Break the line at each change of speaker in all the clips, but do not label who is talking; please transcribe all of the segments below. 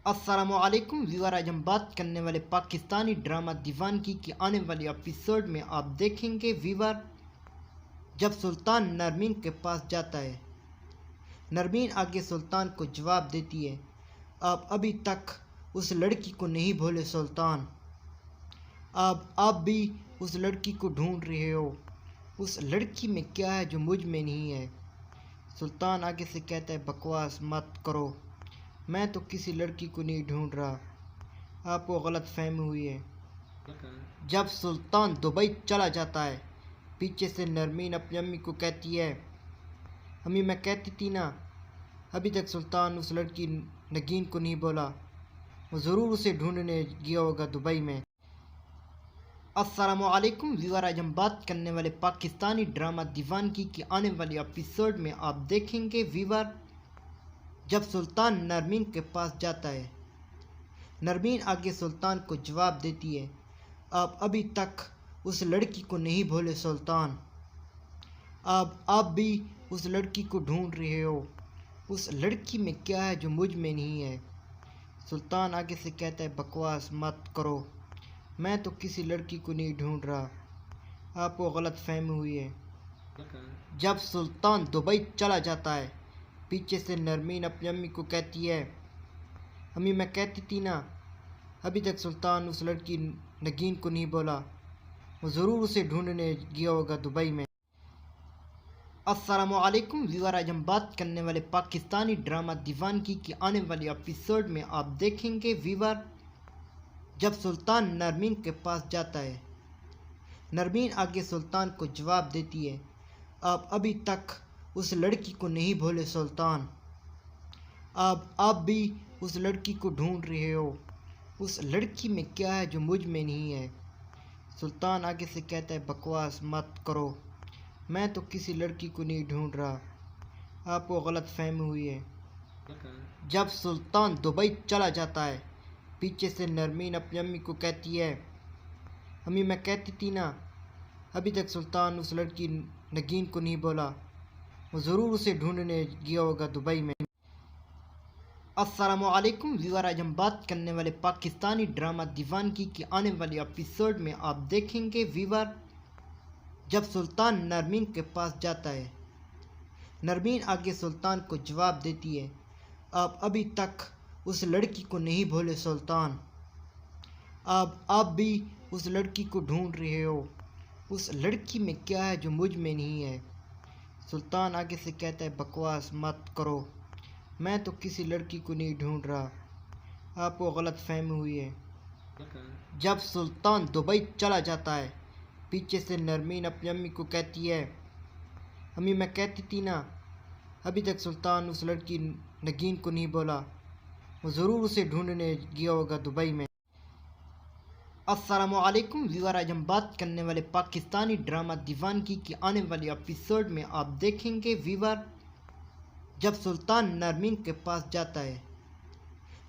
अस्सलामुअलैकुम व्यूअर, आज हम बात करने वाले पाकिस्तानी ड्रामा दीवानगी की आने वाली एपिसोड में आप देखेंगे व्यूअर, जब सुल्तान नरमीन के पास जाता है। नरमीन आगे सुल्तान को जवाब देती है, आप अभी तक उस लड़की को नहीं भूले सुल्तान, आप भी उस लड़की को ढूंढ रहे हो। उस लड़की में क्या है जो मुझ में नहीं है। सुल्तान आगे से कहता है, बकवास मत करो, मैं तो किसी लड़की को नहीं ढूंढ रहा, आपको गलत फहमी हुई है। जब सुल्तान दुबई चला जाता है, पीछे से नरमीन अपनी अम्मी को कहती है, अम्मी मैं कहती थी ना, अभी तक सुल्तान उस लड़की नगीन को नहीं बोला, वो ज़रूर उसे ढूंढने गया होगा दुबई में। अस्सलामुअलैकुम व्यूअर, आज हम बात करने वाले पाकिस्तानी ड्रामा दीवानगी की आने वाली एपिसोड में आप देखेंगे व्यूअर, जब सुल्तान नरमीन के पास जाता है। नरमीन आगे सुल्तान को जवाब देती है, आप अभी तक उस लड़की को नहीं भूले सुल्तान, आप भी उस लड़की को ढूंढ रहे हो। उस लड़की में क्या है जो मुझ में नहीं है। सुल्तान आगे से कहता है, बकवास मत करो, मैं तो किसी लड़की को नहीं ढूंढ रहा, आपको गलत फहमी हुई है। जब सुल्तान दुबई चला जाता है, पीछे से नरमीन अपनी अम्मी को कहती है, अम्मी मैं कहती थी ना, अभी तक सुल्तान उस लड़की नगीन को नहीं बोला, वो ज़रूर उसे ढूंढने गया होगा दुबई में। अस्सलामुअलैकुम व्यूअर, आज हम बात करने वाले पाकिस्तानी ड्रामा दीवानगी की आने वाली एपिसोड में आप देखेंगे व्यूअर, जब सुल्तान नरमीन के पास जाता है। नरमीन आगे सुल्तान को जवाब देती है, आप अभी तक उस लड़की को नहीं भूले सुल्तान, आप भी उस लड़की को ढूंढ रहे हो। उस लड़की में क्या है जो मुझ में नहीं है। सुल्तान आगे से कहता है, बकवास मत करो, मैं तो किसी लड़की को नहीं ढूंढ रहा, आपको गलत फहमी हुई है। जब सुल्तान दुबई चला जाता है, पीछे से नरमीन अपनी अम्मी को कहती है, अम्मी मैं कहती थी ना, अभी तक सुल्तान उस लड़की नगीन को नहीं बोला, वो ज़रूर उसे ढूंढने गया होगा दुबई में। अस्सलामुअलैकुम व्यूअर, आज हम बात करने वाले पाकिस्तानी ड्रामा दीवानगी की आने वाली एपिसोड में आप देखेंगे व्यूअर, जब सुल्तान नरमीन के पास जाता है। नरमीन आगे सुल्तान को जवाब देती है, आप अभी तक उस लड़की को नहीं भूले सुल्तान, आप भी उस लड़की को ढूंढ रहे हो। उस लड़की में क्या है जो मुझ में नहीं है। सुल्तान आगे से कहता है, बकवास मत करो, मैं तो किसी लड़की को नहीं ढूंढ रहा, आपको गलत फहमी हुई है। जब सुल्तान दुबई चला जाता है, पीछे से नरमीन अपनी अम्मी को कहती है, अम्मी मैं कहती थी ना, अभी तक सुल्तान उस लड़की नगीन को नहीं बोला, वो ज़रूर उसे ढूंढने गया होगा दुबई में। अस्सलामुअलैकुम व्यूअर, आज हम बात करने वाले पाकिस्तानी ड्रामा दीवानगी की आने वाली एपिसोड में आप देखेंगे व्यूअर, जब सुल्तान नरमीन के पास जाता है।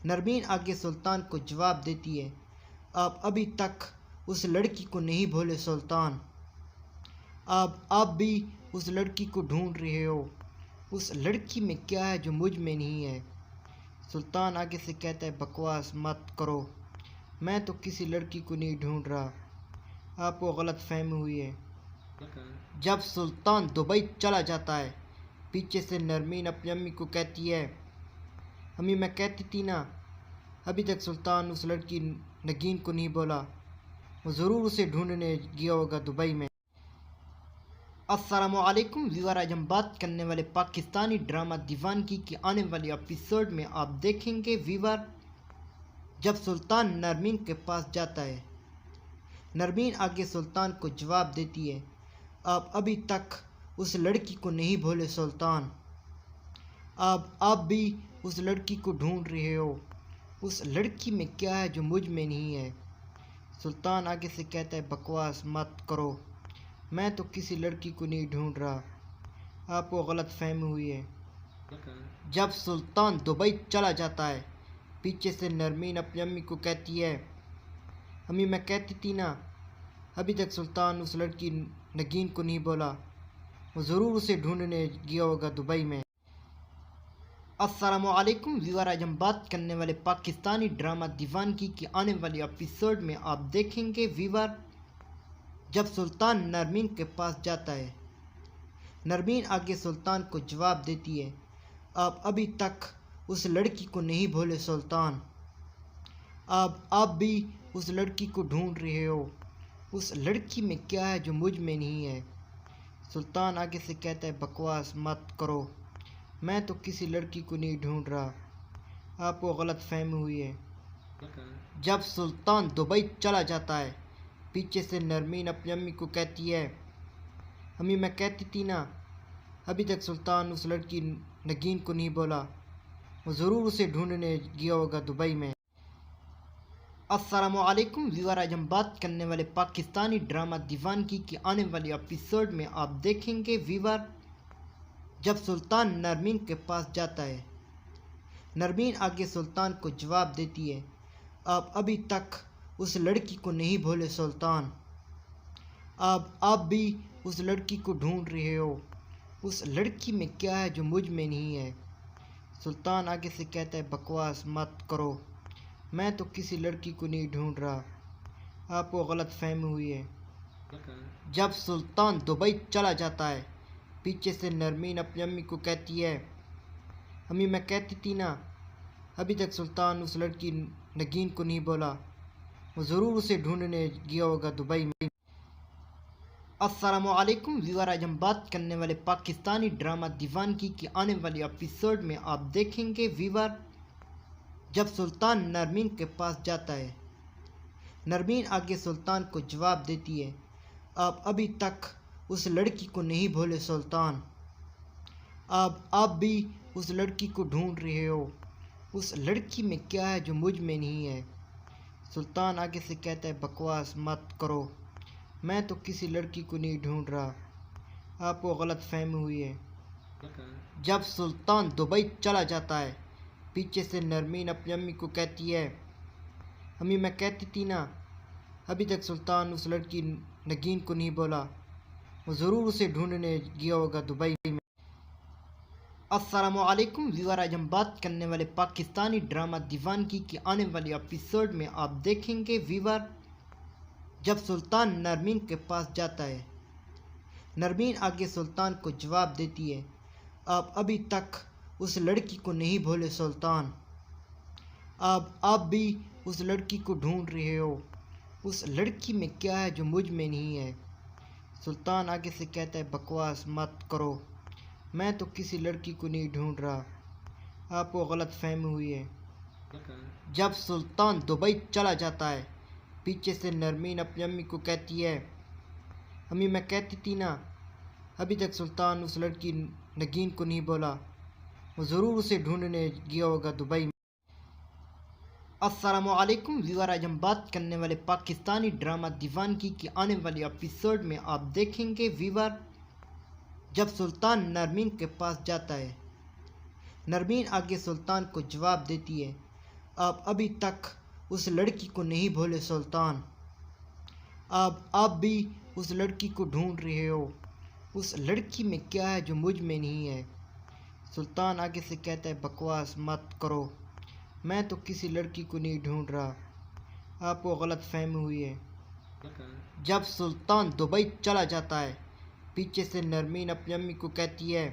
नरमीन आगे सुल्तान को जवाब देती है, आप अभी तक उस लड़की को नहीं भूले सुल्तान, आप भी उस लड़की को ढूंढ रहे हो। उस लड़की में क्या है जो मुझ में नहीं है। सुल्तान आगे से कहता है, बकवास मत करो, मैं तो किसी लड़की को नहीं ढूंढ रहा, आपको गलत फहमी हुई है। जब सुल्तान दुबई चला जाता है, पीछे से नरमीन अपनी अम्मी को कहती है, अम्मी मैं कहती थी ना, अभी तक सुल्तान उस लड़की नगीन को नहीं बोला, वो ज़रूर उसे ढूंढने गया होगा दुबई में। अस्सलामुअलैकुम व्यूअर, आज हम बात करने वाले पाकिस्तानी ड्रामा दीवानगी की आने वाली एपिसोड में आप देखेंगे व्यूअर, जब सुल्तान नरमीन के पास जाता है। नरमीन आगे सुल्तान को जवाब देती है, आप अभी तक उस लड़की को नहीं भूले सुल्तान, आप भी उस लड़की को ढूंढ रहे हो। उस लड़की में क्या है जो मुझ में नहीं है। सुल्तान आगे से कहता है, बकवास मत करो, मैं तो किसी लड़की को नहीं ढूंढ रहा, आपको गलत फहमी हुई है। जब सुल्तान दुबई चला जाता है, पीछे से नरमीन अपनी अम्मी को कहती है, अम्मी मैं कहती थी ना, अभी तक सुल्तान उस लड़की नगीन को नहीं बोला, वो ज़रूर उसे ढूंढने गया होगा दुबई में। अस्सलामुअलैकुम व्यूअर, आज हम बात करने वाले पाकिस्तानी ड्रामा दीवानगी की आने वाली एपिसोड में आप देखेंगे व्यूअर, जब सुल्तान नरमीन के पास जाता है। नरमीन आगे सुल्तान को जवाब देती है, आप अभी तक उस लड़की को नहीं भूले सुल्तान, आप भी उस लड़की को ढूंढ रहे हो। उस लड़की में क्या है जो मुझ में नहीं है। सुल्तान आगे से कहता है, बकवास मत करो, मैं तो किसी लड़की को नहीं ढूंढ रहा, आपको गलत फहमी हुई है। जब सुल्तान दुबई चला जाता है, पीछे से नरमीन अपनी अम्मी को कहती है, अम्मी मैं कहती थी ना, अभी तक सुल्तान उस लड़की नगीन को नहीं बोला, वो ज़रूर उसे ढूंढने गया होगा दुबई में। अस्सलामुअलैकुम व्यूअर, आज हम बात करने वाले पाकिस्तानी ड्रामा दीवानगी की आने वाली एपिसोड में आप देखेंगे व्यूअर, जब सुल्तान नरमीन के पास जाता है। नरमीन आगे सुल्तान को जवाब देती है, आप अभी तक उस लड़की को नहीं भूले सुल्तान, आप भी उस लड़की को ढूंढ रहे हो। उस लड़की में क्या है जो मुझ में नहीं है। सुल्तान आगे से कहता है, बकवास मत करो, मैं तो किसी लड़की को नहीं ढूंढ रहा, आपको गलत फहमी हुई है। जब सुल्तान दुबई चला जाता है, पीछे से नरमीन अपनी अम्मी को कहती है, अम्मी मैं कहती थी ना, अभी तक सुल्तान उस लड़की नगीन को नहीं बोला, वो ज़रूर उसे ढूंढने गया होगा दुबई में। अस्सलामुअलैकुम व्यूअर, आज हम बात करने वाले पाकिस्तानी ड्रामा दीवानगी की आने वाली एपिसोड में आप देखेंगे व्यूअर, जब सुल्तान नरमीन के पास जाता है। नरमीन आगे सुल्तान को जवाब देती है, आप अभी तक उस लड़की को नहीं भूले सुल्तान, आप भी उस लड़की को ढूंढ रहे हो। उस लड़की में क्या है जो मुझ में नहीं है। सुल्तान आगे से कहता है, बकवास मत करो, मैं तो किसी लड़की को नहीं ढूंढ रहा, आपको गलत फहमी हुई है। जब सुल्तान दुबई चला जाता है, पीछे से नरमीन अपनी अम्मी को कहती है, अम्मी मैं कहती थी ना, अभी तक सुल्तान उस लड़की नगीन को नहीं बोला, वो ज़रूर उसे ढूंढने गया होगा दुबई में। अस्सलामुअलैकुम व्यूअर, आज हम बात करने वाले पाकिस्तानी ड्रामा दीवानगी की आने वाली एपिसोड में आप देखेंगे व्यूअर, जब सुल्तान नरमीन के पास जाता है। नरमीन आगे सुल्तान को जवाब देती है, आप अभी तक उस लड़की को नहीं भूले सुल्तान, आप भी उस लड़की को ढूंढ रहे हो। उस लड़की में क्या है जो मुझ में नहीं है। सुल्तान आगे से कहता है, बकवास मत करो, मैं तो किसी लड़की को नहीं ढूंढ रहा, आपको गलत फहमी हुई है। जब सुल्तान दुबई चला जाता है, पीछे से नरमीन अपनी अम्मी को कहती है, अम्मी मैं कहती थी ना, अभी तक सुल्तान उस लड़की नगीन को नहीं बोला, वो ज़रूर उसे ढूंढने गया होगा दुबई में। अस्सलामुअलैकुम व्यूअर, आज हम बात करने वाले पाकिस्तानी ड्रामा दीवानगी की आने वाली एपिसोड में आप देखेंगे व्यूअर, जब सुल्तान नरमीन के पास जाता है। नरमीन आगे सुल्तान को जवाब देती है, आप अभी तक उस लड़की को नहीं भूले सुल्तान, आप भी उस लड़की को ढूंढ रहे हो। उस लड़की में क्या है जो मुझ में नहीं है। सुल्तान आगे से कहता है, बकवास मत करो, मैं तो किसी लड़की को नहीं ढूंढ रहा, आपको गलत फहमी हुई है। जब सुल्तान दुबई चला जाता है, पीछे से नरमीन अपनी अम्मी को कहती है,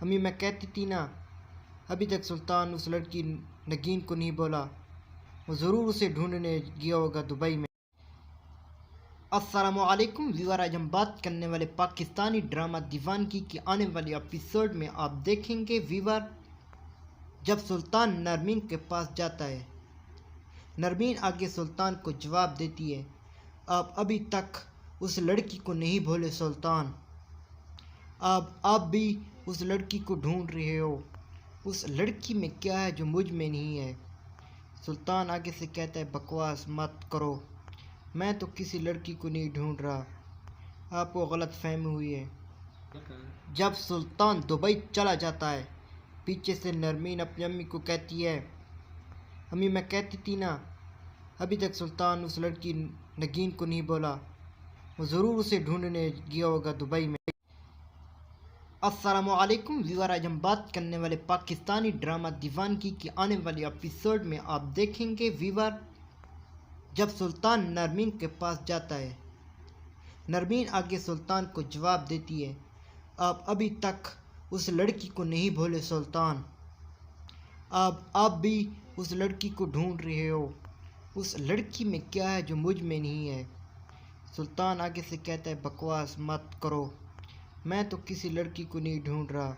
अम्मी मैं कहती थी ना, अभी तक सुल्तान उस लड़की नगीन को नहीं बोला, वो ज़रूर उसे ढूंढने गया होगा दुबई में। अस्सलामुअलैकुम व्यूअर, आज हम बात करने वाले पाकिस्तानी ड्रामा दीवानगी की आने वाली एपिसोड में आप देखेंगे व्यूअर, जब सुल्तान नरमीन के पास जाता है। नरमीन आगे सुल्तान को जवाब देती है, आप अभी तक उस लड़की को नहीं भूले सुल्तान, आप भी उस लड़की को ढूंढ रहे हो। उस लड़की में क्या है जो मुझ में नहीं है। सुल्तान आगे से कहता है, बकवास मत करो, मैं तो किसी लड़की को नहीं ढूंढ रहा, आपको गलत फहमी हुई है। जब सुल्तान दुबई चला जाता है, पीछे से नरमीन अपनी अम्मी को कहती है, अम्मी मैं कहती थी ना, अभी तक सुल्तान उस लड़की नगीन को नहीं बोला, वो ज़रूर उसे ढूंढने गया होगा दुबई में। अस्सलामुअलैकुम व्यूअर, आज हम बात करने वाले पाकिस्तानी ड्रामा दीवानगी की आने वाली एपिसोड में आप देखेंगे व्यूअर, जब सुल्तान नरमीन के पास जाता है। नरमीन आगे सुल्तान को जवाब देती है, आप अभी तक उस लड़की को नहीं भूले सुल्तान, आप भी उस लड़की को ढूंढ रहे हो। उस लड़की में क्या है जो मुझ में नहीं है। सुल्तान आगे से कहता है, बकवास मत करो, मैं तो किसी लड़की को नहीं ढूंढ रहा,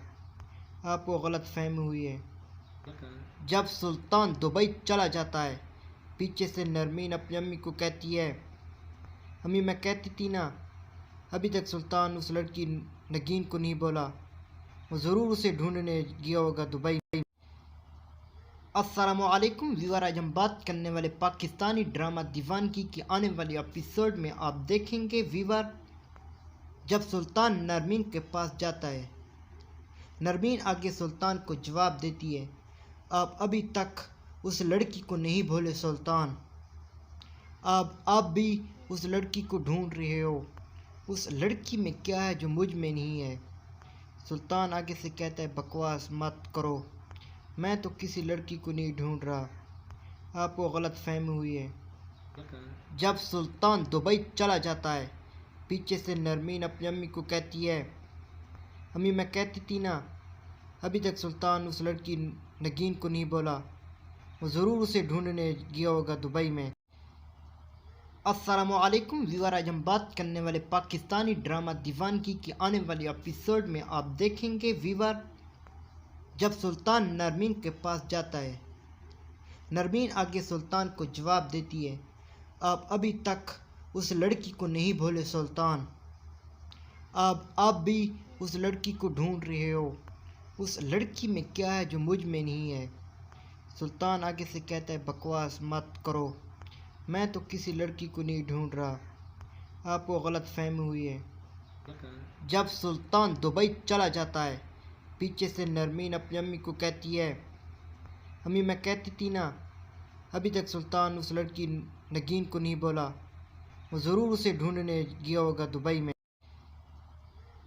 आपको गलत फहमी हुई है। जब सुल्तान दुबई चला जाता है, पीछे से नरमीन अपनी अम्मी को कहती है, अम्मी मैं कहती थी ना, अभी तक सुल्तान उस लड़की नगीन को नहीं बोला, वो ज़रूर उसे ढूंढने गया होगा दुबई। अस्सलामुअलैकुम व्यूअर, आज हम बात करने वाले पाकिस्तानी ड्रामा दीवानगी की आने वाली एपिसोड में आप देखेंगे व्यूअर, जब सुल्तान नरमीन के पास जाता है। नरमीन आगे सुल्तान को जवाब देती है, आप अभी तक उस लड़की को नहीं भूले सुल्तान, आप भी उस लड़की को ढूंढ रहे हो। उस लड़की में क्या है जो मुझ में नहीं है। सुल्तान आगे से कहता है, बकवास मत करो, मैं तो किसी लड़की को नहीं ढूंढ रहा, आपको गलत फहमी हुई है। जब सुल्तान दुबई चला जाता है, पीछे से नरमीन अपनी अम्मी को कहती है, अम्मी मैं कहती थी ना, अभी तक सुल्तान उस लड़की नगीन को नहीं बोला, वो ज़रूर उसे ढूंढने गया होगा दुबई में। अस्सलामुअलैकुम व्यूअर, आज हम बात करने वाले पाकिस्तानी ड्रामा दीवानगी की आने वाली एपिसोड में आप देखेंगे व्यूअर, जब सुल्तान नरमीन के पास जाता है। नरमीन आगे सुल्तान को जवाब देती है, आप अभी तक उस लड़की को नहीं भूले सुल्तान, आप भी उस लड़की को ढूंढ रहे हो। उस लड़की में क्या है जो मुझ में नहीं है। सुल्तान आगे से कहता है, बकवास मत करो, मैं तो किसी लड़की को नहीं ढूंढ रहा, आपको गलत फहमी हुई है। जब सुल्तान दुबई चला जाता है, पीछे से नरमीन अपनी अम्मी को कहती है, अम्मी मैं कहती थी ना, अभी तक सुल्तान उस लड़की नगीन को नहीं बोला, वो ज़रूर उसे ढूंढने गया होगा दुबई में।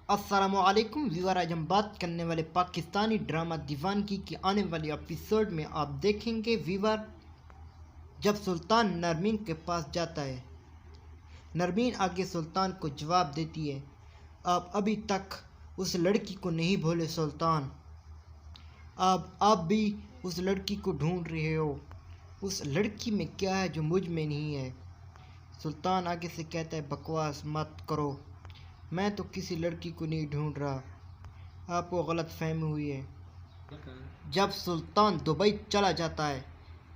अस्सलामुअलैकुम व्यूअर, आज हम बात करने वाले पाकिस्तानी ड्रामा दीवानगी की आने वाली एपिसोड में आप देखेंगे व्यूअर, जब सुल्तान नरमीन के पास जाता है। नरमीन आगे सुल्तान को जवाब देती है, आप अभी तक उस लड़की को नहीं भूले सुल्तान, आप भी उस लड़की को ढूंढ रहे हो। उस लड़की में क्या है जो मुझ में नहीं है। सुल्तान आगे से कहता है, बकवास मत करो, मैं तो किसी लड़की को नहीं ढूंढ रहा, आपको गलत फहमी हुई है। जब सुल्तान दुबई चला जाता है,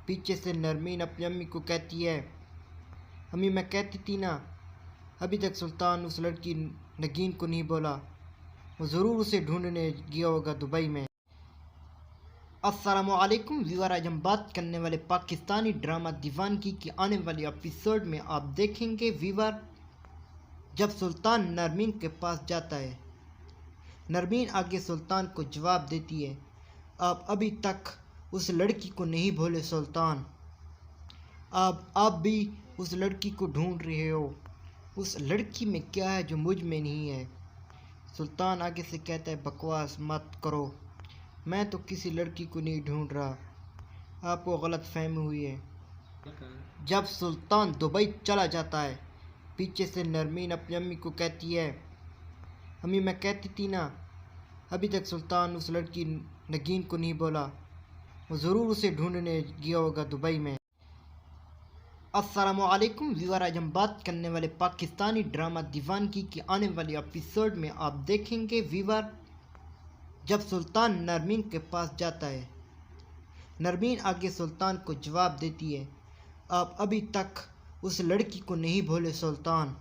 पीछे से नरमीन अपनी अम्मी को कहती है, अम्मी मैं कहती थी ना, अभी तक सुल्तान उस लड़की नगीन को नहीं बोला, वो ज़रूर उसे ढूंढने गया होगा दुबई में। अस्सलामुअलैकुम व्यूअर, आज हम बात करने वाले पाकिस्तानी ड्रामा दीवानगी की आने वाली एपिसोड में आप देखेंगे व्यूअर, जब सुल्तान नरमीन के पास जाता है। नरमीन आगे सुल्तान को जवाब देती है, आप अभी तक उस लड़की को नहीं भूले सुल्तान, आप भी उस लड़की को ढूंढ रहे हो। उस लड़की में क्या है जो मुझ में नहीं है। सुल्तान आगे से कहता है, बकवास मत करो, मैं तो किसी लड़की को नहीं ढूंढ रहा, आपको गलत फहमी हुई है। जब सुल्तान दुबई चला जाता है, पीछे से नरमीन अपनी अम्मी को कहती है, अम्मी मैं कहती थी ना, अभी तक सुल्तान उस लड़की नगीन को नहीं बोला, वो ज़रूर उसे ढूंढने गया होगा दुबई में। अस्सलामुअलैकुम व्यूअर, आज हम बात करने वाले पाकिस्तानी ड्रामा दीवानगी की आने वाली एपिसोड में आप देखेंगे व्यूअर, जब सुल्तान नरमीन के पास जाता है। नरमीन आगे सुल्तान को जवाब देती है, आप अभी तक उस लड़की को नहीं भूले सुल्तान,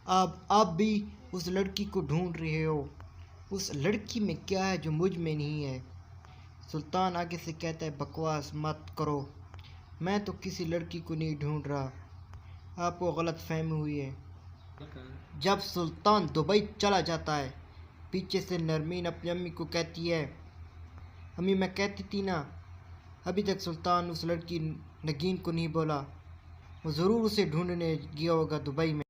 आप भी उस लड़की को ढूंढ रहे हो। उस लड़की में क्या है जो मुझ में नहीं है। सुल्तान आगे से कहता है, बकवास मत करो, मैं तो किसी लड़की को नहीं ढूंढ रहा, आपको गलत फहमी हुई है। जब सुल्तान दुबई चला जाता है, पीछे से नरमीन अपनी अम्मी को कहती है, अम्मी मैं कहती थी ना, अभी तक सुल्तान उस लड़की नगीन को नहीं बोला, वो ज़रूर उसे ढूंढने गया होगा दुबई में।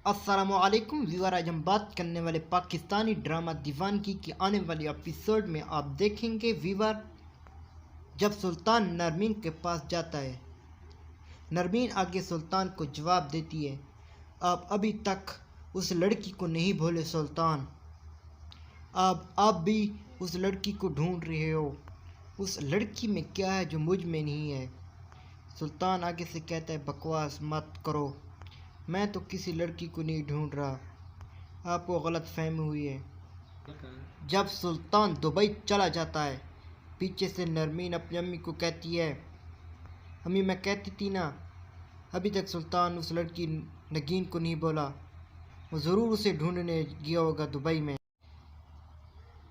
अस्सलामुअलैकुम व्यूअर, आज हम बात करने वाले पाकिस्तानी ड्रामा दीवानगी की आने वाली एपिसोड में आप देखेंगे व्यूअर, जब सुल्तान नरमीन के पास जाता है। नरमीन आगे सुल्तान को जवाब देती है, आप अभी तक उस लड़की को नहीं भूले सुल्तान, आप भी उस लड़की को ढूंढ रहे हो। उस लड़की में क्या है जो मुझ में नहीं है। सुल्तान आगे से कहता है, बकवास मत करो, मैं तो किसी लड़की को नहीं ढूंढ रहा, आपको गलत फहमी हुई है। जब सुल्तान दुबई चला जाता है, पीछे से नरमीन अपनी अम्मी को कहती है, अम्मी मैं कहती थी ना, अभी तक सुल्तान उस लड़की नगीन को नहीं बोला, वो ज़रूर उसे ढूंढने गया होगा दुबई में।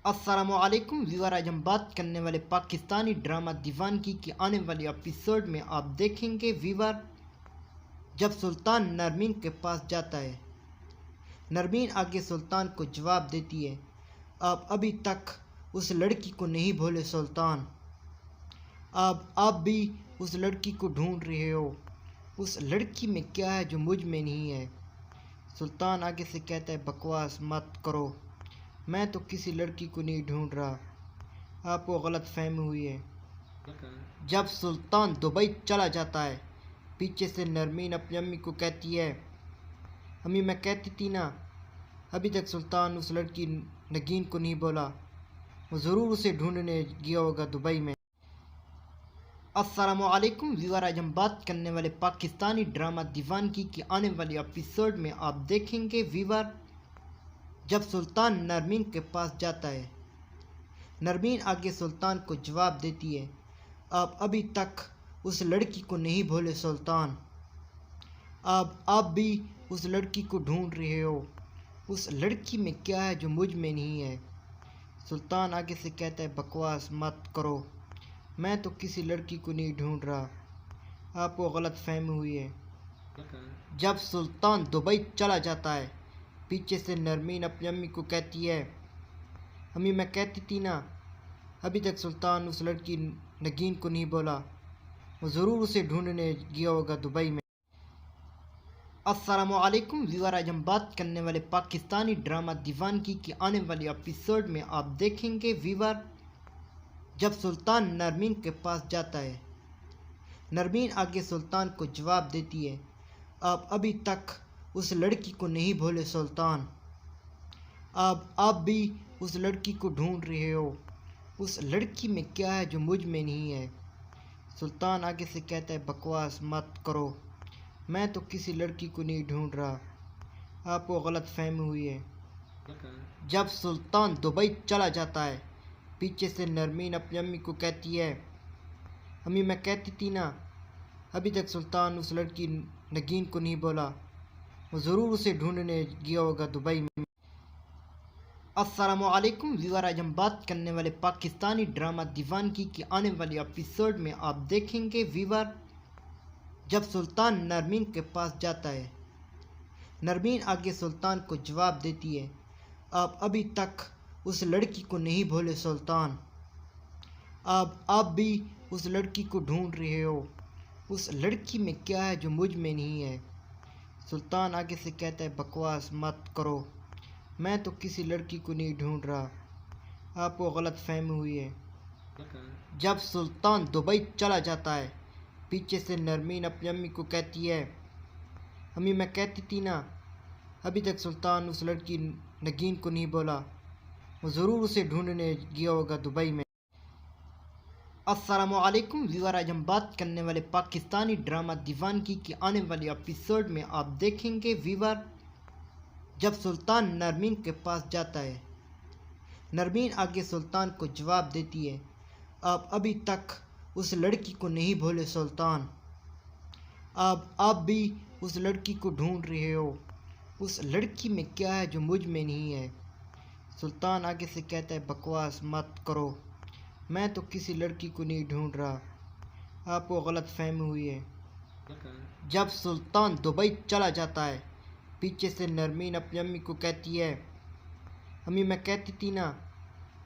अस्सलामुअलैकुम व्यूअर, आज हम बात करने वाले पाकिस्तानी ड्रामा दीवानगी की आने वाली एपिसोड में आप देखेंगे व्यूअर, जब सुल्तान नरमीन के पास जाता है। नरमीन आगे सुल्तान को जवाब देती है, आप अभी तक उस लड़की को नहीं भूले सुल्तान, आप भी उस लड़की को ढूंढ रहे हो। उस लड़की में क्या है जो मुझ में नहीं है। सुल्तान आगे से कहता है, बकवास मत करो, मैं तो किसी लड़की को नहीं ढूंढ रहा, आपको गलत फहमी हुई है। जब सुल्तान दुबई चला जाता है, पीछे से नरमीन अपनी अम्मी को कहती है, अम्मी मैं कहती थी ना, अभी तक सुल्तान उस लड़की नगीन को नहीं बोला, वो ज़रूर उसे ढूंढने गया होगा दुबई में। अस्सलामुअलैकुम व्यूअर, आज हम बात करने वाले पाकिस्तानी ड्रामा दीवानगी की आने वाली एपिसोड में आप देखेंगे व्यूअर, जब सुल्तान नरमीन के पास जाता है। नरमीन आगे सुल्तान को जवाब देती है, आप अभी तक उस लड़की को नहीं भूले सुल्तान, आप भी उस लड़की को ढूंढ रहे हो। उस लड़की में क्या है जो मुझ में नहीं है। सुल्तान आगे से कहता है, बकवास मत करो, मैं तो किसी लड़की को नहीं ढूंढ रहा, आपको गलत फहमी हुई है। जब सुल्तान दुबई चला जाता है, पीछे से नरमीन अपनी अम्मी को कहती है, अम्मी मैं कहती थी ना, अभी तक सुल्तान उस लड़की नगीन को नहीं बोला, वो ज़रूर उसे ढूंढने गया होगा दुबई में। अस्सलामुअलैकुम व्यूअर, आज हम बात करने वाले पाकिस्तानी ड्रामा दीवानगी की आने वाली एपिसोड में आप देखेंगे व्यूअर, जब सुल्तान नरमीन के पास जाता है। नरमीन आगे सुल्तान को जवाब देती है, आप अभी तक उस लड़की को नहीं भूले सुल्तान, आप भी उस लड़की को ढूंढ रहे हो। उस लड़की में क्या है जो मुझ में नहीं है। सुल्तान आगे से कहता है, बकवास मत करो, मैं तो किसी लड़की को नहीं ढूंढ रहा, आपको गलत फहमी हुई है। जब सुल्तान दुबई चला जाता है, पीछे से नरमीन अपनी अम्मी को कहती है, अम्मी मैं कहती थी ना, अभी तक सुल्तान उस लड़की नगीन को नहीं बोला, वो ज़रूर उसे ढूंढने गया होगा दुबई में। अस्सलामुअलैकुम व्यूअर, आज हम बात करने वाले पाकिस्तानी ड्रामा दीवानगी की आने वाली एपिसोड में आप देखेंगे व्यूअर, जब सुल्तान नरमीन के पास जाता है। नरमीन आगे सुल्तान को जवाब देती है, आप अभी तक उस लड़की को नहीं भूले सुल्तान, आप भी उस लड़की को ढूंढ रहे हो। उस लड़की में क्या है जो मुझ में नहीं है। सुल्तान आगे से कहता है, बकवास मत करो, मैं तो किसी लड़की को नहीं ढूंढ रहा, आपको गलत फहमी हुई है। जब सुल्तान दुबई चला जाता है, पीछे से नरमीन अपनी अम्मी को कहती है, अम्मी मैं कहती थी ना, अभी तक सुल्तान उस लड़की नगीन को नहीं बोला, वो ज़रूर उसे ढूंढने गया होगा दुबई में। अस्सलामुअलैकुम व्यूअर, आज हम बात करने वाले पाकिस्तानी ड्रामा दीवानगी की आने वाली एपिसोड में आप देखेंगे व्यूअर, जब सुल्तान नरमीन के पास जाता है। नरमीन आगे सुल्तान को जवाब देती है, आप अभी तक उस लड़की को नहीं भूले सुल्तान, आप भी उस लड़की को ढूंढ रहे हो। उस लड़की में क्या है जो मुझ में नहीं है। सुल्तान आगे से कहता है, बकवास मत करो, मैं तो किसी लड़की को नहीं ढूंढ रहा, आपको गलत फहमी हुई है। जब सुल्तान दुबई चला जाता है, पीछे से नरमीन अपनी अम्मी को कहती है, अम्मी मैं कहती थी ना,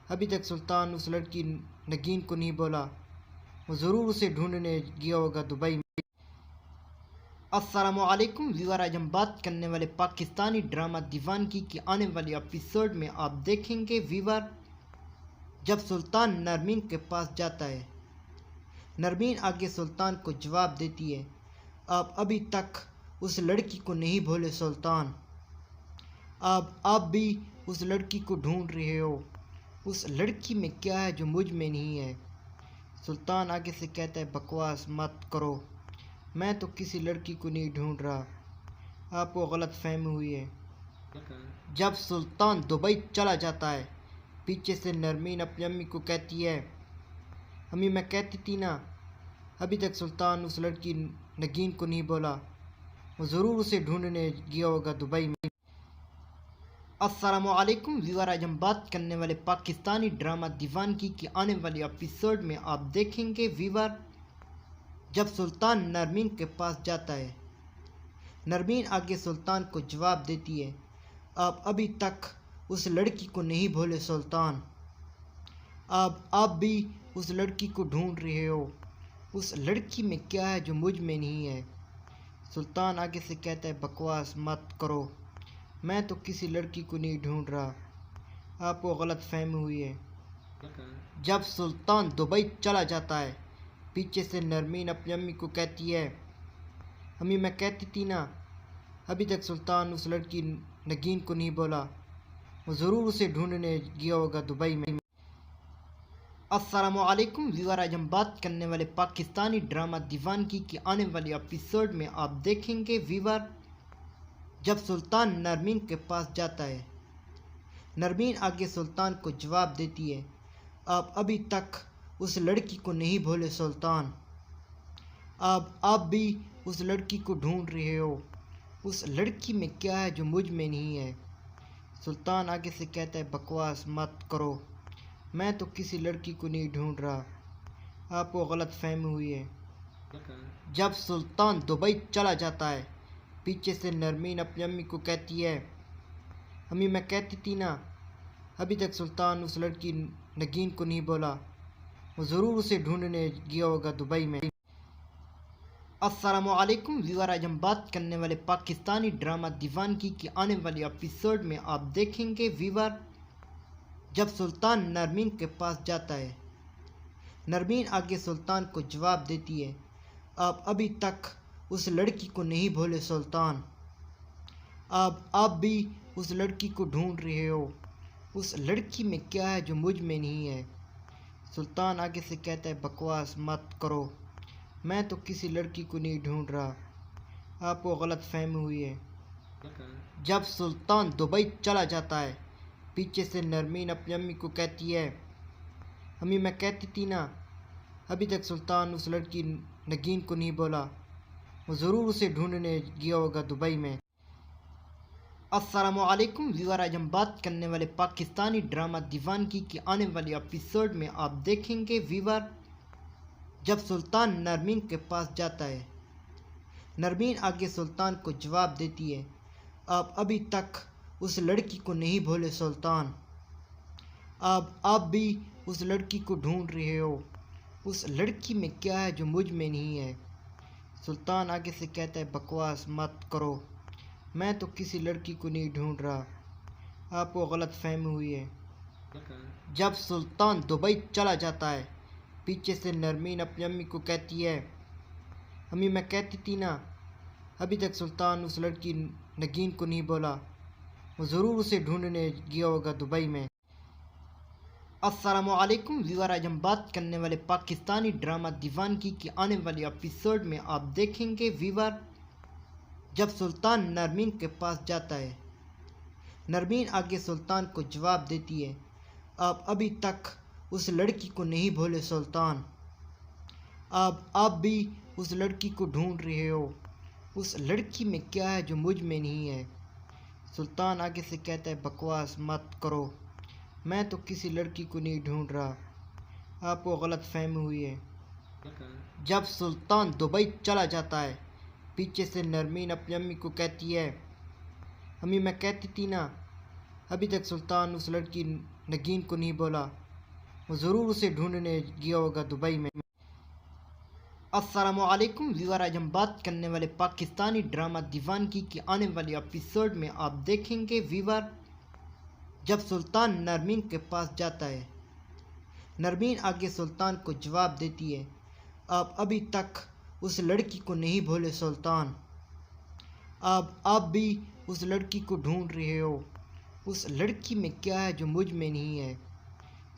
अभी तक सुल्तान उस लड़की नगीन को नहीं बोला, वो ज़रूर उसे ढूंढने गया होगा दुबई में। अस्सलामुअलैकुम व्यूअर, आज हम बात करने वाले पाकिस्तानी ड्रामा दीवानगी की आने वाली एपिसोड में आप देखेंगे व्यूअर, जब सुल्तान नरमीन के पास जाता है। नरमीन आगे सुल्तान को जवाब देती है, आप अभी तक उस लड़की को नहीं भूले सुल्तान, आप भी उस लड़की को ढूंढ रहे हो। उस लड़की में क्या है जो मुझ में नहीं है। सुल्तान आगे से कहता है, बकवास मत करो, मैं तो किसी लड़की को नहीं ढूंढ रहा, आपको गलत फहमी हुई है। जब सुल्तान दुबई चला जाता है, पीछे से नरमीन अपनी अम्मी को कहती है, अम्मी मैं कहती थी ना, अभी तक सुल्तान उस लड़की नगीन को नहीं बोला, वो ज़रूर उसे ढूंढने गया होगा दुबई में। अस्सलामुअलैकुम व्यूअर, आज हम बात करने वाले पाकिस्तानी ड्रामा दीवानगी की आने वाली एपिसोड में आप देखेंगे व्यूअर, जब सुल्तान नरमीन के पास जाता है। नरमीन आगे सुल्तान को जवाब देती है, आप अभी तक उस लड़की को नहीं भूले सुल्तान, आप भी उस लड़की को ढूंढ रहे हो। उस लड़की में क्या है जो मुझ में नहीं है। सुल्तान आगे से कहता है, बकवास मत करो, मैं तो किसी लड़की को नहीं ढूंढ रहा, आपको गलत फहमी हुई है। जब सुल्तान दुबई चला जाता है, पीछे से नरमीन अपनी अम्मी को कहती है, अम्मी मैं कहती थी ना, अभी तक सुल्तान उस लड़की नगीन को नहीं बोला, वो ज़रूर उसे ढूंढने गया होगा दुबई में। अस्सलामुअलैकुम व्यूअर, आज हम बात करने वाले पाकिस्तानी ड्रामा दीवानगी की आने वाली एपिसोड में आप देखेंगे व्यूअर, जब सुल्तान नरमीन के पास जाता है। नरमीन आगे सुल्तान को जवाब देती है, आप अभी तक उस लड़की को नहीं भूले सुल्तान, आप भी उस लड़की को ढूंढ रहे हो। उस लड़की में क्या है जो मुझ में नहीं है। सुल्तान आगे से कहता है, बकवास मत करो, मैं तो किसी लड़की को नहीं ढूंढ रहा, आपको गलत फहमी हुई है। जब सुल्तान दुबई चला जाता है, पीछे से नरमीन अपनी अम्मी को कहती है, अम्मी मैं कहती थी ना, अभी तक सुल्तान उस लड़की नगीन को नहीं बोला, वो ज़रूर उसे ढूंढने गया होगा दुबई में। अस्सलामुअलैकुम व्यूअर, आज हम बात करने वाले पाकिस्तानी ड्रामा दीवानगी की आने वाली एपिसोड में आप देखेंगे व्यूअर, जब सुल्तान नरमीन के पास जाता है। नरमीन आगे सुल्तान को जवाब देती है, आप अभी तक उस लड़की को नहीं भूले सुल्तान, आप भी उस लड़की को ढूंढ रहे हो। उस लड़की में क्या है जो मुझ में नहीं है। सुल्तान आगे से कहता है, बकवास मत करो, मैं तो किसी लड़की को नहीं ढूंढ रहा, आपको गलत फहमी हुई है। जब सुल्तान दुबई चला जाता है, पीछे से नरमीन अपनी अम्मी को कहती है, अम्मी मैं कहती थी ना, अभी तक सुल्तान उस लड़की नगीन को नहीं बोला, वो ज़रूर उसे ढूंढने गया होगा दुबई में। अस्सलामुअलैकुम व्यूअर, आज हम बात करने वाले पाकिस्तानी ड्रामा दीवानगी की आने वाली एपिसोड में आप देखेंगे व्यूअर, जब सुल्तान नरमीन के पास जाता है। नरमीन आगे सुल्तान को जवाब देती है, आप अभी तक उस लड़की को नहीं भूले सुल्तान, आप भी उस लड़की को ढूंढ रहे हो। उस लड़की में क्या है जो मुझ में नहीं है। सुल्तान आगे से कहता है, बकवास मत करो, मैं तो किसी लड़की को नहीं ढूंढ रहा, आपको गलत फहमी हुई है। जब सुल्तान दुबई चला जाता है, पीछे से नरमीन अपनी अम्मी को कहती है, अम्मी मैं कहती थी ना, अभी तक सुल्तान उस लड़की नगीन को नहीं बोला, वो ज़रूर उसे ढूंढने गया होगा दुबई में। अस्सलामुअलैकुम व्यूअर, आज हम बात करने वाले पाकिस्तानी ड्रामा दीवानगी की आने वाली एपिसोड में आप देखेंगे व्यूअर, जब सुल्तान नरमीन के पास जाता है। नरमीन आगे सुल्तान को जवाब देती है, आप अभी तक उस लड़की को नहीं भूले सुल्तान, आप भी उस लड़की को ढूंढ रहे हो। उस लड़की में क्या है जो मुझ में नहीं है। सुल्तान आगे से कहता है, बकवास मत करो, मैं तो किसी लड़की को नहीं ढूंढ रहा, आपको गलत फहमी हुई है। जब सुल्तान दुबई चला जाता है, पीछे से नरमीन अपनी अम्मी को कहती है, अम्मी मैं कहती थी ना, अभी तक सुल्तान उस लड़की नगीन को नहीं बोला, वो ज़रूर उसे ढूंढने गया होगा दुबई में। अस्सलामुअलैकुम व्यूअर, आज हम बात करने वाले पाकिस्तानी ड्रामा दीवानगी की आने वाली एपिसोड में आप देखेंगे व्यूअर, जब सुल्तान नरमीन के पास जाता है। नरमीन आगे सुल्तान को जवाब देती है, आप अभी तक उस लड़की को नहीं भूले सुल्तान, आप भी उस लड़की को ढूंढ रहे हो। उस लड़की में क्या है जो मुझ में नहीं है।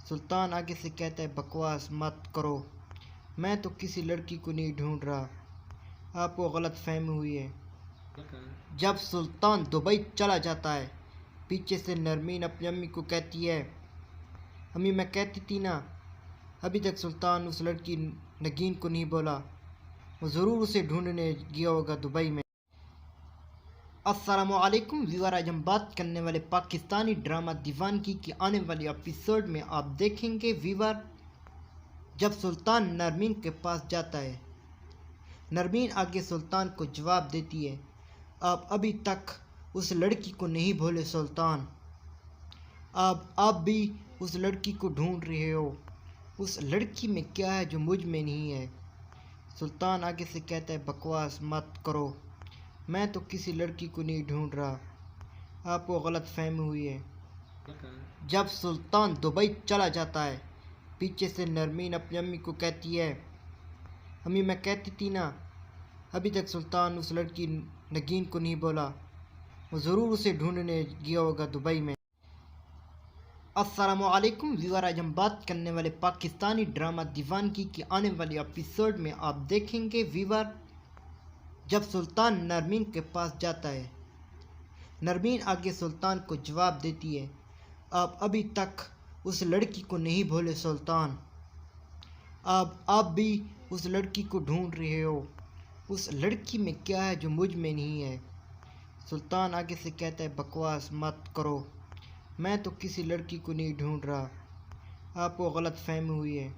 सुल्तान आगे से कहता है, बकवास मत करो, मैं तो किसी लड़की को नहीं ढूंढ रहा, आपको गलत फहमी हुई है। जब सुल्तान दुबई चला जाता है, पीछे से नरमीन अपनी अम्मी को कहती है, अम्मी मैं कहती थी ना, अभी तक सुल्तान उस लड़की नगीन को नहीं बोला, वो ज़रूर उसे ढूंढने गया होगा दुबई में। अस्सलामुअलैकुम व्यूअर, आज हम बात करने वाले पाकिस्तानी ड्रामा दीवानगी की आने वाली एपिसोड में आप देखेंगे व्यूअर, जब सुल्तान नरमीन के पास जाता है। नरमीन आगे सुल्तान को जवाब देती है, आप अभी तक उस लड़की को नहीं भूले सुल्तान, आप भी उस लड़की को ढूंढ रहे हो। उस लड़की में क्या है जो मुझ में नहीं है। सुल्तान आगे से कहता है, बकवास मत करो, मैं तो किसी लड़की को नहीं ढूंढ रहा, आपको गलत फहमी हुई है। जब सुल्तान दुबई चला जाता है, पीछे से नरमीन अपनी अम्मी को कहती है, अम्मी मैं कहती थी ना, अभी तक सुल्तान उस लड़की नगीन को नहीं बोला, वो ज़रूर उसे ढूंढने गया होगा दुबई में। अस्सलामुअलैकुम व्यूअर, आज हम बात करने वाले पाकिस्तानी ड्रामा दीवानगी की आने वाली एपिसोड में आप देखेंगे व्यूअर, जब सुल्तान नरमीन के पास जाता है। नरमीन आगे सुल्तान को जवाब देती है, आप अभी तक उस लड़की को नहीं भूले सुल्तान, आप भी उस लड़की को ढूंढ रहे हो। उस लड़की में क्या है जो मुझ में नहीं है। सुल्तान आगे से कहता है, बकवास मत करो, मैं तो किसी लड़की को नहीं ढूंढ रहा, आपको गलत फहमी हुई है।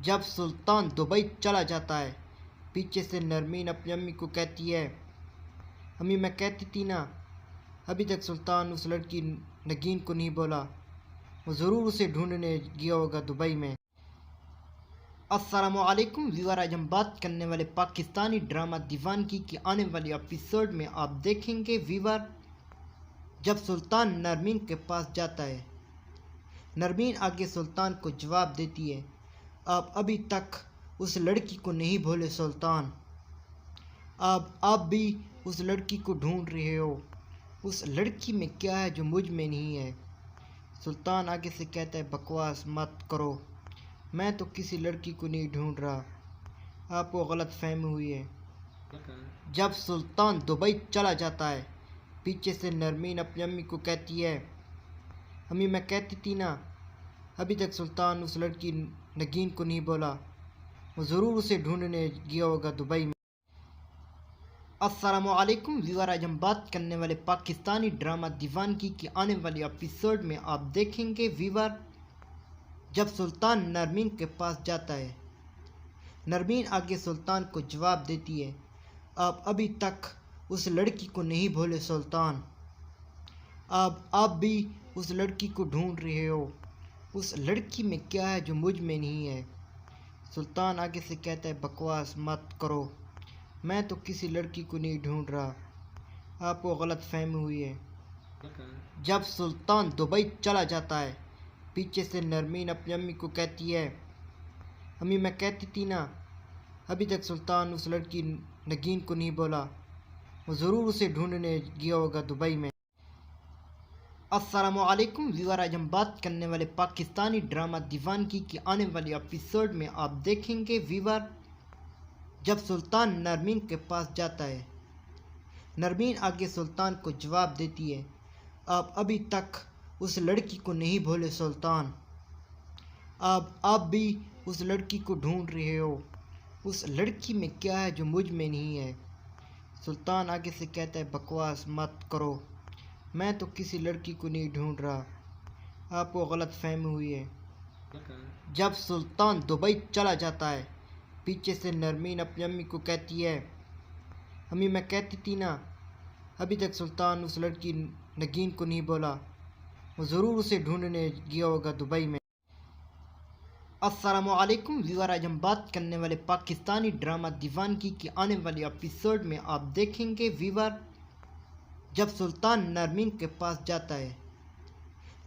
जब सुल्तान दुबई चला जाता है, पीछे से नरमीन अपनी अम्मी को कहती है, अम्मी मैं कहती थी ना, अभी तक सुल्तान उस लड़की नगीन को नहीं बोला, वो ज़रूर उसे ढूंढने गया होगा दुबई में। अस्सलामुअलैकुम व्यूअर, आज हम बात करने वाले पाकिस्तानी ड्रामा दीवानगी की आने वाली एपिसोड में आप देखेंगे व्यूअर, जब सुल्तान नरमीन के पास जाता है। नरमीन आगे सुल्तान को जवाब देती है, आप अभी तक उस लड़की को नहीं भूले सुल्तान, आप भी उस लड़की को ढूंढ रहे हो। उस लड़की में क्या है जो मुझ में नहीं है। सुल्तान आगे से कहता है, बकवास मत करो, मैं तो किसी लड़की को नहीं ढूंढ रहा, आपको गलत फहमी हुई है। जब सुल्तान दुबई चला जाता है, पीछे से नरमीन अपनी अम्मी को कहती है, अम्मी मैं कहती थी ना, अभी तक सुल्तान उस लड़की नगीन को नहीं बोला, वो ज़रूर उसे ढूंढने गया होगा दुबई में। अस्सलामुअलैकुम व्यूअर, आज हम बात करने वाले पाकिस्तानी ड्रामा दीवानगी की आने वाली एपिसोड में आप देखेंगे व्यूअर, जब सुल्तान नरमीन के पास जाता है। नरमीन आगे सुल्तान को जवाब देती है, आप अभी तक उस लड़की को नहीं भूले सुल्तान, आप भी उस लड़की को ढूंढ रहे हो। उस लड़की में क्या है जो मुझ में नहीं है। सुल्तान आगे से कहता है, बकवास मत करो, मैं तो किसी लड़की को नहीं ढूंढ रहा, आपको गलत फहमी हुई है। जब सुल्तान दुबई चला जाता है, पीछे से नरमीन अपनी अम्मी को कहती है, अम्मी मैं कहती थी ना, अभी तक सुल्तान उस लड़की नगीन को नहीं बोला, वो ज़रूर उसे ढूंढने गया होगा दुबई में। अस्सलामुअलैकुम व्यूअर, आज हम बात करने वाले पाकिस्तानी ड्रामा दीवानगी की आने वाली एपिसोड में आप देखेंगे व्यूअर, जब सुल्तान नरमीन के पास जाता है। नरमीन आगे सुल्तान को जवाब देती है, आप अभी तक उस लड़की को नहीं भूले सुल्तान, आप भी उस लड़की को ढूंढ रहे हो। उस लड़की में क्या है जो मुझ में नहीं है। सुल्तान आगे से कहता है, बकवास मत करो, मैं तो किसी लड़की को नहीं ढूंढ रहा, आपको गलत फहमी हुई है। जब सुल्तान दुबई चला जाता है, पीछे से नरमीन अपनी अम्मी को कहती है, अम्मी मैं कहती थी ना, अभी तक सुल्तान उस लड़की नगीन को नहीं बोला, वो ज़रूर उसे ढूंढने गया होगा दुबई में। अस्सलामुअलैकुम व्यूअर, आज हम बात करने वाले पाकिस्तानी ड्रामा दीवानगी की आने वाली एपिसोड में आप देखेंगे व्यूअर, जब सुल्तान नरमीन के पास जाता है।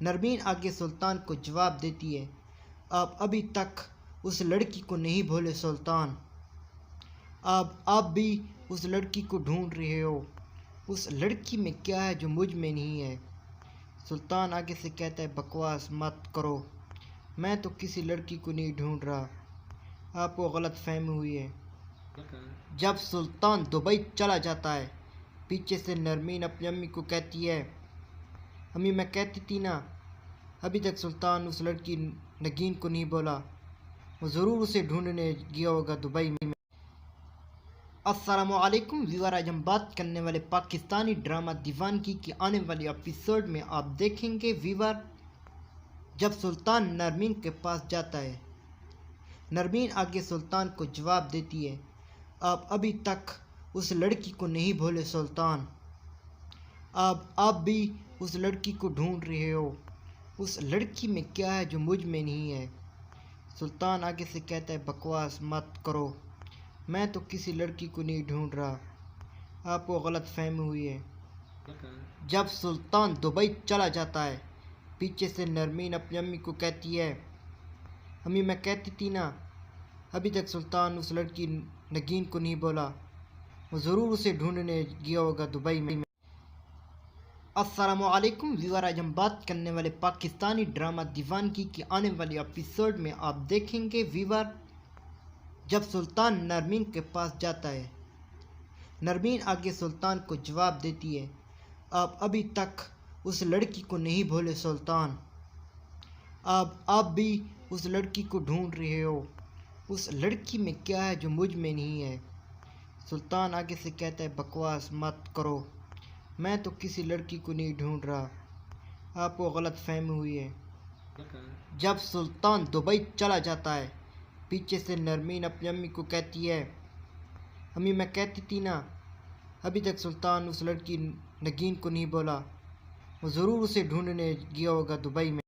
नरमीन आगे सुल्तान को जवाब देती है, आप अभी तक उस लड़की को नहीं भूले सुल्तान, आप भी उस लड़की को ढूंढ रहे हो। उस लड़की में क्या है जो मुझ में नहीं है। सुल्तान आगे से कहता है, बकवास मत करो, मैं तो किसी लड़की को नहीं ढूंढ रहा, आपको गलत फहमी हुई है। जब सुल्तान दुबई चला जाता है, पीछे से नरमीन अपनी अम्मी को कहती है, अम्मी मैं कहती थी ना, अभी तक सुल्तान उस लड़की नगीन को नहीं बोला, वो ज़रूर उसे ढूंढने गया होगा दुबई में। अस्सलामुअलैकुम व्यूअर, आज हम बात करने वाले पाकिस्तानी ड्रामा दीवानगी की आने वाली एपिसोड में आप देखेंगे व्यूअर, जब सुल्तान नरमीन के पास जाता है। नरमीन आगे सुल्तान को जवाब देती है, आप अभी तक उस लड़की को नहीं भूले सुल्तान, आप भी उस लड़की को ढूंढ रहे हो। उस लड़की में क्या है जो मुझ में नहीं है। सुल्तान आगे से कहता है, बकवास मत करो, मैं तो किसी लड़की को नहीं ढूंढ रहा, आपको गलत फहमी हुई है। जब सुल्तान दुबई चला जाता है, पीछे से नरमीन अपनी अम्मी को कहती है, अम्मी मैं कहती थी ना, अभी तक सुल्तान उस लड़की नगीन को नहीं बोला, वो ज़रूर उसे ढूंढने गया होगा दुबई में। अस्सलामुअलैकुम व्यूअर, आज हम बात करने वाले पाकिस्तानी ड्रामा दीवानगी की आने वाली एपिसोड में आप देखेंगे व्यूअर, जब सुल्तान नरमीन के पास जाता है। नरमीन आगे सुल्तान को जवाब देती है, आप अभी तक उस लड़की को नहीं भूले सुल्तान, आप भी उस लड़की को ढूंढ रहे हो। उस लड़की में क्या है जो मुझ में नहीं है। सुल्तान आगे से कहता है, बकवास मत करो, मैं तो किसी लड़की को नहीं ढूंढ रहा, आपको गलत फहमी हुई है। जब सुल्तान दुबई चला जाता है, पीछे से नरमीन अपनी अम्मी को कहती है, अम्मी मैं कहती थी ना, अभी तक सुल्तान उस लड़की नगीन को नहीं बोला, वो ज़रूर उसे ढूंढने गया होगा दुबई में।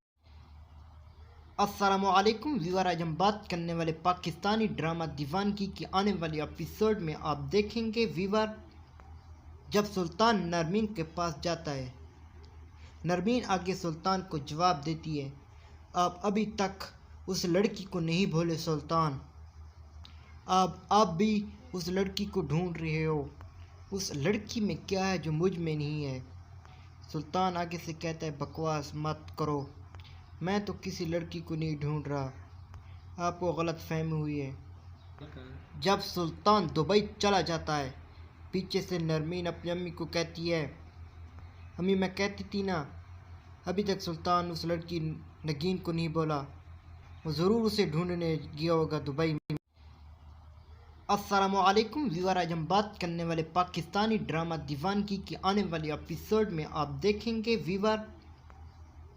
अस्सलामुअलैकुम व्यूअर, आज हम बात करने वाले पाकिस्तानी ड्रामा दीवानगी की आने वाली एपिसोड में आप देखेंगे व्यूअर, जब सुल्तान नरमीन के पास जाता है। नरमीन आगे सुल्तान को जवाब देती है, आप अभी तक उस लड़की को नहीं भूले सुल्तान, आप भी उस लड़की को ढूंढ रहे हो। उस लड़की में क्या है जो मुझ में नहीं है। सुल्तान आगे से कहता है, बकवास मत करो, मैं तो किसी लड़की को नहीं ढूंढ रहा, आपको गलत फहमी हुई है। जब सुल्तान दुबई चला जाता है, पीछे से नरमीन अपनी अम्मी को कहती है, अम्मी मैं कहती थी ना, अभी तक सुल्तान उस लड़की नगीन को नहीं बोला, वो ज़रूर उसे ढूंढने गया होगा दुबई में। अस्सलामुअलैकुम व्यूअर, आज हम बात करने वाले पाकिस्तानी ड्रामा दीवानगी की आने वाली एपिसोड में आप देखेंगे व्यूअर,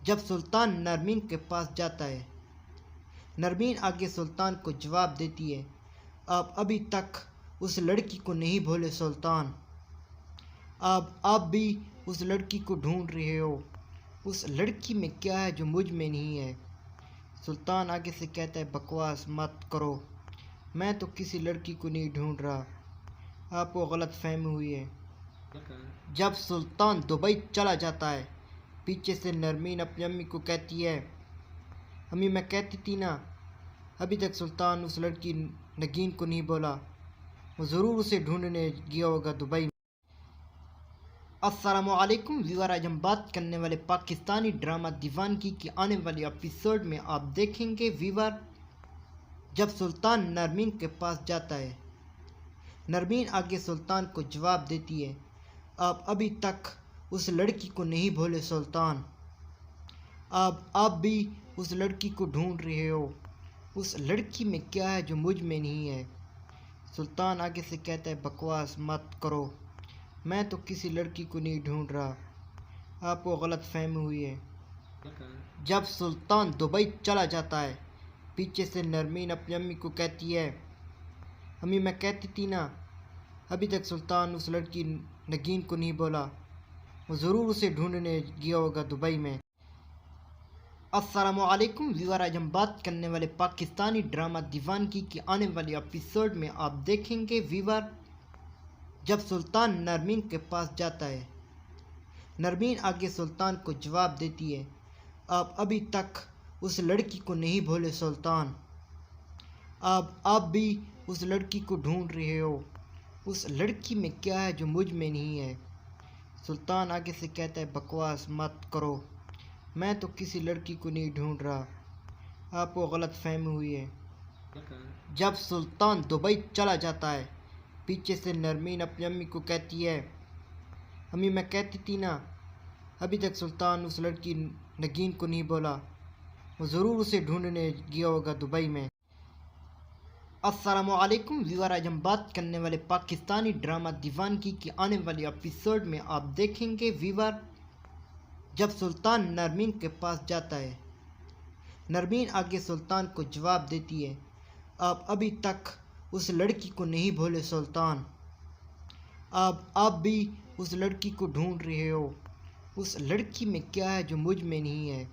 जब सुल्तान नरमीन के पास जाता है। नरमीन आगे सुल्तान को जवाब देती है, आप अभी तक उस लड़की को नहीं भूले सुल्तान, आप भी उस लड़की को ढूंढ रहे हो। उस लड़की में क्या है जो मुझ में नहीं है। सुल्तान आगे से कहता है, बकवास मत करो, मैं तो किसी लड़की को नहीं ढूंढ रहा, आपको गलत फहमी हुई है। जब सुल्तान दुबई चला जाता है, पीछे से नरमीन अपनी अम्मी को कहती है, अम्मी मैं कहती थी ना, अभी तक सुल्तान उस लड़की नगीन को नहीं बोला, वो ज़रूर उसे ढूंढने गया होगा दुबई में। अस्सलामुअलैकुम व्यूअर, आज हम बात करने वाले पाकिस्तानी ड्रामा दीवानगी की आने वाली एपिसोड में आप देखेंगे व्यूअर, जब सुल्तान नरमीन के पास जाता है। नरमीन आगे सुल्तान को जवाब देती है, आप अभी तक उस लड़की को नहीं भूले सुल्तान, आप भी उस लड़की को ढूंढ रहे हो। उस लड़की में क्या है जो मुझ में नहीं है। सुल्तान आगे से कहता है, बकवास मत करो, मैं तो किसी लड़की को नहीं ढूंढ रहा, आपको गलत फहमी हुई है। जब सुल्तान दुबई चला जाता है, पीछे से नरमीन अपनी अम्मी को कहती है, अम्मी मैं कहती थी ना, अभी तक सुल्तान उस लड़की नगीन को नहीं बोला, वो ज़रूर उसे ढूंढने गया होगा दुबई में। अस्सलामुअलैकुम व्यूअर, आज हम बात करने वाले पाकिस्तानी ड्रामा दीवानगी की आने वाली एपिसोड में आप देखेंगे व्यूअर, जब सुल्तान नरमीन के पास जाता है। नरमीन आगे सुल्तान को जवाब देती है, आप अभी तक उस लड़की को नहीं भूले सुल्तान, आप भी उस लड़की को ढूंढ रहे हो। उस लड़की में क्या है जो मुझ में नहीं है। सुल्तान आगे से कहता है, बकवास मत करो, मैं तो किसी लड़की को नहीं ढूंढ रहा, आपको गलत फहमी हुई है। जब सुल्तान दुबई चला जाता है, पीछे से नरमीन अपनी अम्मी को कहती है, अम्मी मैं कहती थी ना, अभी तक सुल्तान उस लड़की नगीन को नहीं बोला, वो ज़रूर उसे ढूंढने गया होगा दुबई में। अस्सलामुअलैकुम व्यूअर, आज हम बात करने वाले पाकिस्तानी ड्रामा दीवानगी की आने वाली एपिसोड में आप देखेंगे व्यूअर, जब सुल्तान नरमीन के पास जाता है। नरमीन आगे सुल्तान को जवाब देती है, आप अभी तक उस लड़की को नहीं भूले सुल्तान, आप भी उस लड़की को ढूंढ रहे हो। उस लड़की में क्या है जो मुझ में नहीं है।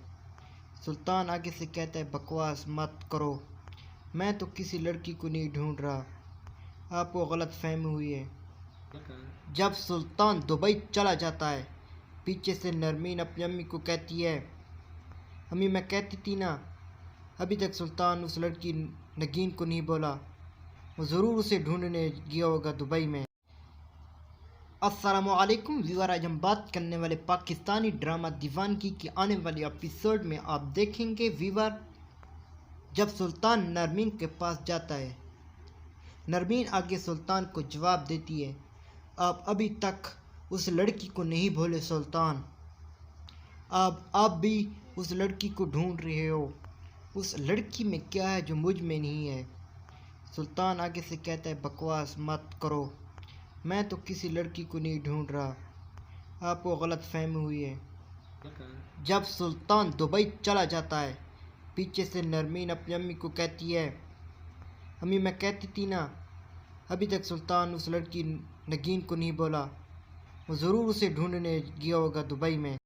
सुल्तान आगे से कहता है, बकवास मत करो, मैं तो किसी लड़की को नहीं ढूंढ रहा, आपको गलत फहमी हुई है। जब सुल्तान दुबई चला जाता है, पीछे से नरमीन अपनी अम्मी को कहती है, अम्मी मैं कहती थी ना, अभी तक सुल्तान उस लड़की नगीन को नहीं बोला, वो ज़रूर उसे ढूंढने गया होगा दुबई में। अस्सलामुअलैकुम व्यूअर, आज हम बात करने वाले पाकिस्तानी ड्रामा दीवानगी की आने वाली एपिसोड में आप देखेंगे व्यूअर, जब सुल्तान नरमीन के पास जाता है। नरमीन आगे सुल्तान को जवाब देती है, आप अभी तक उस लड़की को नहीं भूले सुल्तान, आप भी उस लड़की को ढूंढ रहे हो। उस लड़की में क्या है जो मुझ में नहीं है। सुल्तान आगे से कहता है, बकवास मत करो, मैं तो किसी लड़की को नहीं ढूंढ रहा, आपको गलत फहमी हुई है। जब सुल्तान दुबई चला जाता है, पीछे से नरमीन अपनी अम्मी को कहती है, अम्मी मैं कहती थी ना, अभी तक सुल्तान उस लड़की नगीन को नहीं बोला, वो ज़रूर उसे ढूंढने गया होगा दुबई में।